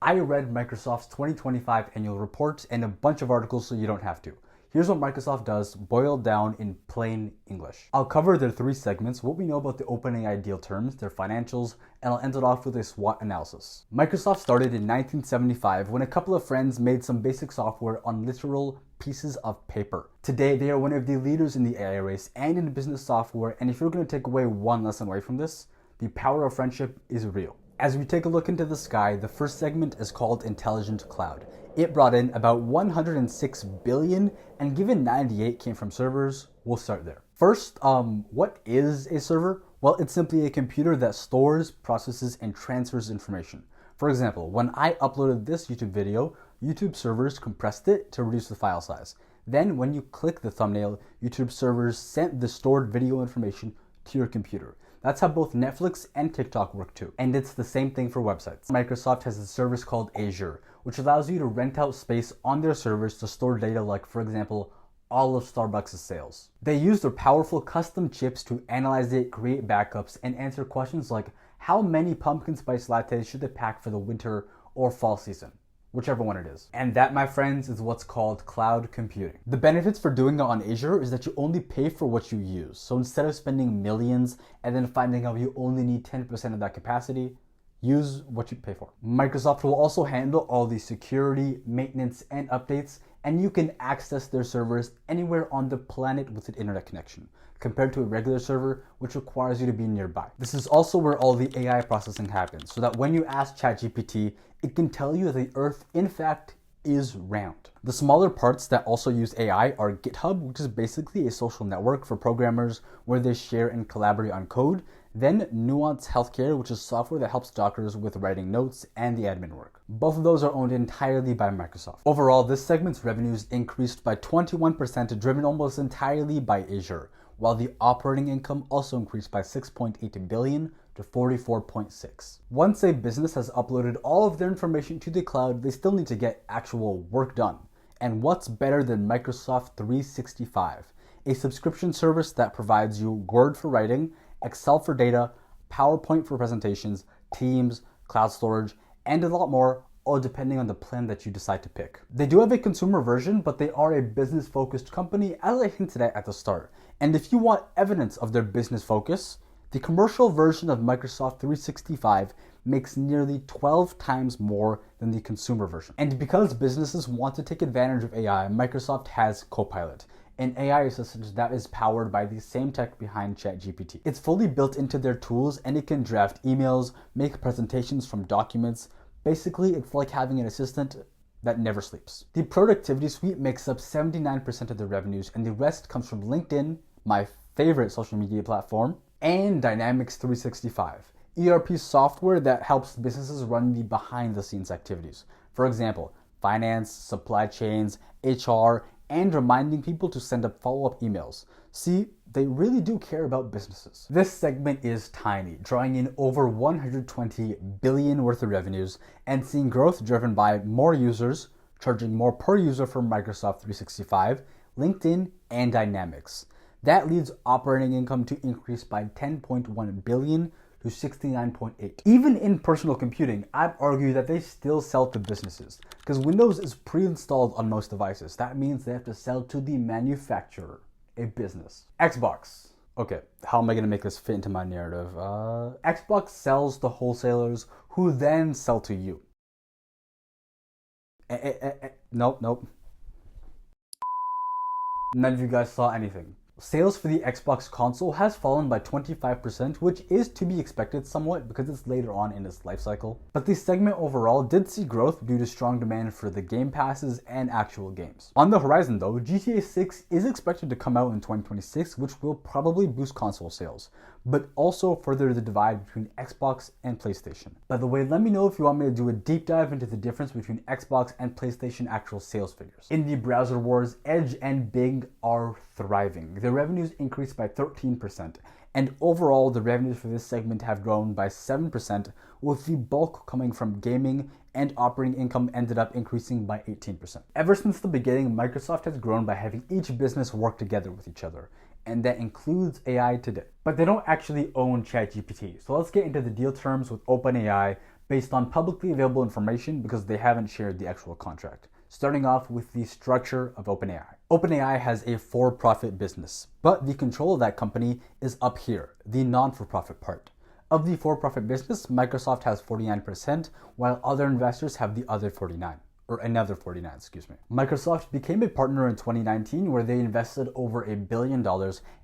I read Microsoft's 2025 annual report and a bunch of articles so you don't have to. Here's what Microsoft does, boiled down in plain English. I'll cover their 3 segments, what we know about the OpenAI deal terms, their financials, and I'll end it off with a SWOT analysis. Microsoft started in 1975 when a couple of friends made some basic software on literal pieces of paper. Today, they are one of the leaders in the AI race and in business software, and if you're going to take away one lesson away from this, the power of friendship is real. As we take a look into the sky, the first segment is called Intelligent Cloud. It brought in about 106 billion, and given 98 came from servers, we'll start there. First, what is a server? Well, it's simply a computer that stores, processes, and transfers information. For example, when I uploaded this YouTube video, YouTube servers compressed it to reduce the file size. Then when you click the thumbnail, YouTube servers sent the stored video information to your computer. That's how both Netflix and TikTok work too. And it's the same thing for websites. Microsoft has a service called Azure, which allows you to rent out space on their servers to store data like, for example, all of Starbucks' sales. They use their powerful custom chips to analyze it, create backups, and answer questions like how many pumpkin spice lattes should they pack for the winter or fall season, whichever one it is. And that, my friends, is what's called cloud computing. The benefits for doing it on Azure is that you only pay for what you use. So instead of spending millions and then finding out you only need 10% of that capacity, use what you pay for. Microsoft will also handle all the security, maintenance, and updates, and you can access their servers anywhere on the planet with an internet connection, compared to a regular server, which requires you to be nearby. This is also where all the AI processing happens, so that when you ask ChatGPT, it can tell you that the Earth, in fact, is round. The smaller parts that also use AI are GitHub, which is basically a social network for programmers where they share and collaborate on code. Then Nuance Healthcare, which is software that helps doctors with writing notes and the admin work. Both of those are owned entirely by Microsoft. Overall, this segment's revenues increased by 21%, driven almost entirely by Azure, while the operating income also increased by 6.8 billion to 44.6. Once a business has uploaded all of their information to the cloud, they still need to get actual work done. And what's better than Microsoft 365, a subscription service that provides you Word for writing, Excel for data, PowerPoint for presentations, Teams, cloud storage, and a lot more, all depending on the plan that you decide to pick. They do have a consumer version, but they are a business-focused company, as I hinted at the start. And if you want evidence of their business focus, the commercial version of Microsoft 365 makes nearly 12 times more than the consumer version. And because businesses want to take advantage of AI, Microsoft has Copilot, an AI assistant that is powered by the same tech behind ChatGPT. It's fully built into their tools, and it can draft emails, make presentations from documents. Basically, it's like having an assistant that never sleeps. The productivity suite makes up 79% of the revenues, and the rest comes from LinkedIn, my favorite social media platform, and Dynamics 365, ERP software that helps businesses run the behind-the-scenes activities. For example, finance, supply chains, HR, and reminding people to send up follow-up emails. See, they really do care about businesses. This segment is tiny, drawing in over 120 billion worth of revenues and seeing growth driven by more users, charging more per user for Microsoft 365, LinkedIn, and Dynamics. That leads operating income to increase by 10.1 billion to 69.8. Even in personal computing, I'd argue that they still sell to businesses, because Windows is pre-installed on most devices. That means they have to sell to the manufacturer, a business. Xbox. Okay, how am I gonna make this fit into my narrative? Xbox sells to wholesalers who then sell to you. Nope. None of you guys saw anything. Sales for the Xbox console has fallen by 25%, which is to be expected somewhat because it's later on in its life cycle. But the segment overall did see growth due to strong demand for the game passes and actual games. On the horizon though, GTA 6 is expected to come out in 2026, which will probably boost console sales, but also further the divide between Xbox and PlayStation. By the way, let me know if you want me to do a deep dive into the difference between Xbox and PlayStation actual sales figures. In the browser wars, Edge and Bing are thriving. Their revenues increased by 13%, and overall the revenues for this segment have grown by 7%, with the bulk coming from gaming, and operating income ended up increasing by 18%. Ever since the beginning, Microsoft has grown by having each business work together with each other, and that includes AI today. But they don't actually own ChatGPT, so let's get into the deal terms with OpenAI based on publicly available information because they haven't shared the actual contract. Starting off with the structure of OpenAI. OpenAI has a for-profit business, but the control of that company is up here, the non-for-profit part. Of the for-profit business, Microsoft has 49%, while other investors have the other 49. Or another 49, excuse me. Microsoft became a partner in 2019 where they invested over $1 billion,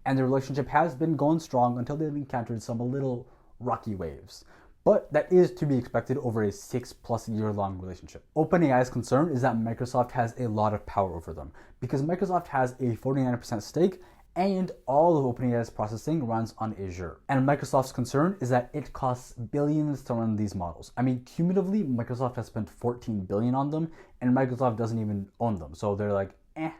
and the relationship has been going strong until they've encountered some little rocky waves. But that is to be expected over a 6+ year long relationship. OpenAI's concern is that Microsoft has a lot of power over them because Microsoft has a 49% stake and all of OpenAI's processing runs on Azure. And Microsoft's concern is that it costs billions to run these models. I mean, cumulatively, Microsoft has spent $14 billion on them and Microsoft doesn't even own them. So they're like, eh.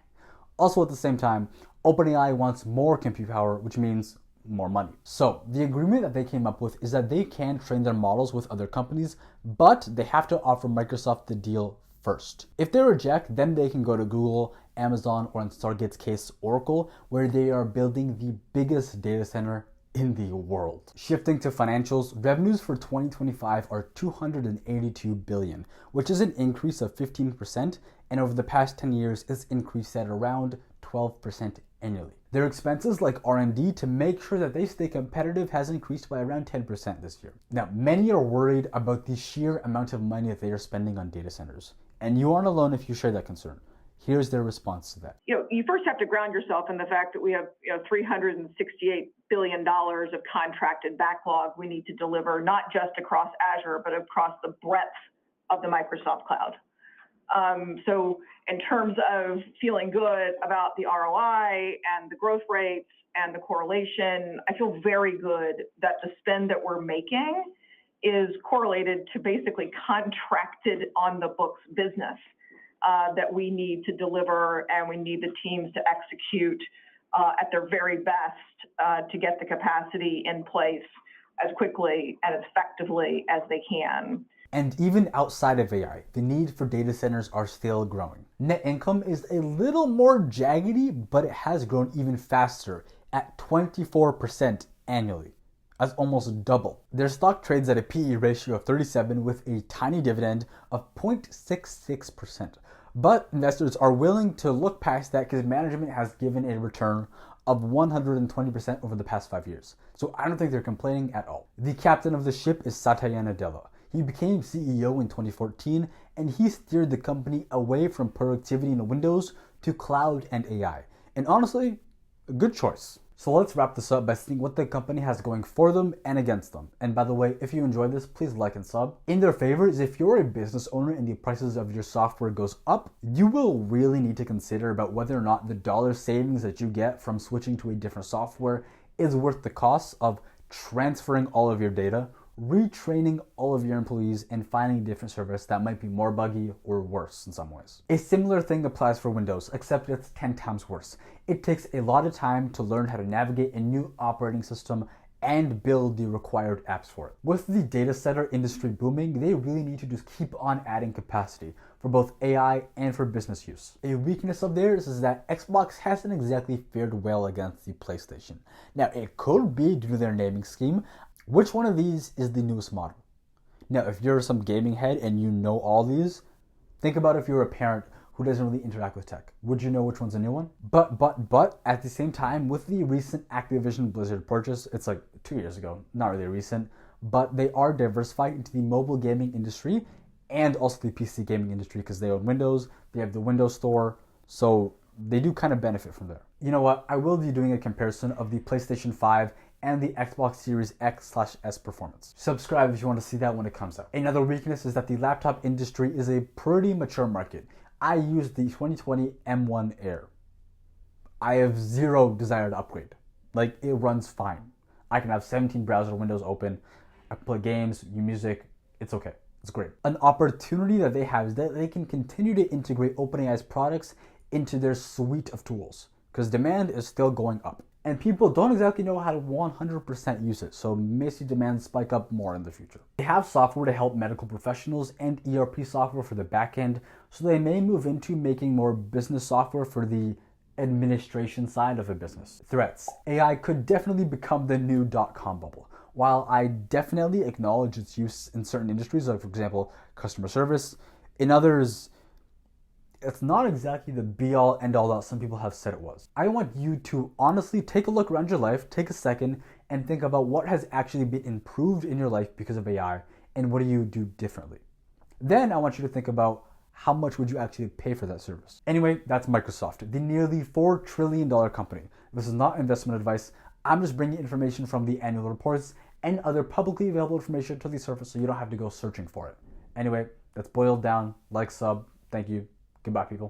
Also at the same time, OpenAI wants more compute power, which means more money. So the agreement that they came up with is that they can train their models with other companies, but they have to offer Microsoft the deal first. If they reject, then they can go to Google, Amazon, or in Stargate's case, Oracle, where they are building the biggest data center in the world. Shifting to financials, revenues for 2025 are $282 billion, which is an increase of 15%, and over the past 10 years, it's increased at around 12% annually. Their expenses like R&D to make sure that they stay competitive has increased by around 10% this year. Now, many are worried about the sheer amount of money that they are spending on data centers, and you aren't alone if you share that concern. Here's their response to that. You first have to ground yourself in the fact that we have $368 billion of contracted backlog we need to deliver, not just across Azure, but across the breadth of the Microsoft cloud. So in terms of feeling good about the ROI and the growth rates and the correlation, I feel very good that the spend that we're making is correlated to basically contracted on the books business that we need to deliver, and we need the teams to execute at their very best to get the capacity in place as quickly and as effectively as they can. And even outside of AI, the need for data centers are still growing. Net income is a little more jaggedy, but it has grown even faster at 24% annually. That's almost double. Their stock trades at a PE ratio of 37 with a tiny dividend of 0.66%. But investors are willing to look past that because management has given a return of 120% over the past 5 years. So I don't think they're complaining at all. The captain of the ship is Satya Nadella. He became CEO in 2014 and he steered the company away from productivity in Windows to cloud and AI. And honestly, a good choice. So let's wrap this up by seeing what the company has going for them and against them. And by the way, if you enjoyed this, please like and sub. In their favor is if you're a business owner and the prices of your software goes up, you will really need to consider about whether or not the dollar savings that you get from switching to a different software is worth the cost of transferring all of your data, retraining all of your employees, and finding a different service that might be more buggy or worse in some ways. A similar thing applies for Windows, except it's 10 times worse. It takes a lot of time to learn how to navigate a new operating system and build the required apps for it. With the data center industry booming, they really need to just keep on adding capacity for both AI and for business use. A weakness of theirs is that Xbox hasn't exactly fared well against the PlayStation. Now, it could be due to their naming scheme. Which one of these is the newest model? Now, if you're some gaming head and you know all these, think about if you're a parent who doesn't really interact with tech. Would you know which one's a new one? But at the same time, with the recent Activision Blizzard purchase, it's like 2 years ago, not really recent, but they are diversified into the mobile gaming industry and also the PC gaming industry because they own Windows, they have the Windows Store, so they do kind of benefit from there. You know what? I will be doing a comparison of the PlayStation 5 and the Xbox Series X/S performance. Subscribe if you want to see that when it comes out. Another weakness is that the laptop industry is a pretty mature market. I use the 2020 M1 Air. I have zero desire to upgrade. Like, it runs fine. I can have 17 browser windows open. I can play games, use music. It's okay. It's great. An opportunity that they have is that they can continue to integrate OpenAI's products into their suite of tools because demand is still going up. And people don't exactly know how to 100% use it, so may see demand spike up more in the future. They have software to help medical professionals and ERP software for the back end, so they may move into making more business software for the administration side of a business. Threats. AI could definitely become the new .com bubble. While I definitely acknowledge its use in certain industries, like for example, customer service, in others, it's not exactly the be-all, end-all that some people have said it was. I want you to honestly take a look around your life, take a second, and think about what has actually been improved in your life because of AI, and what do you do differently. Then I want you to think about how much would you actually pay for that service. Anyway, that's Microsoft, the nearly $4 trillion company. This is not investment advice. I'm just bringing information from the annual reports and other publicly available information to the surface so you don't have to go searching for it. Anyway, that's boiled down. Like, sub. Thank you. Goodbye, people.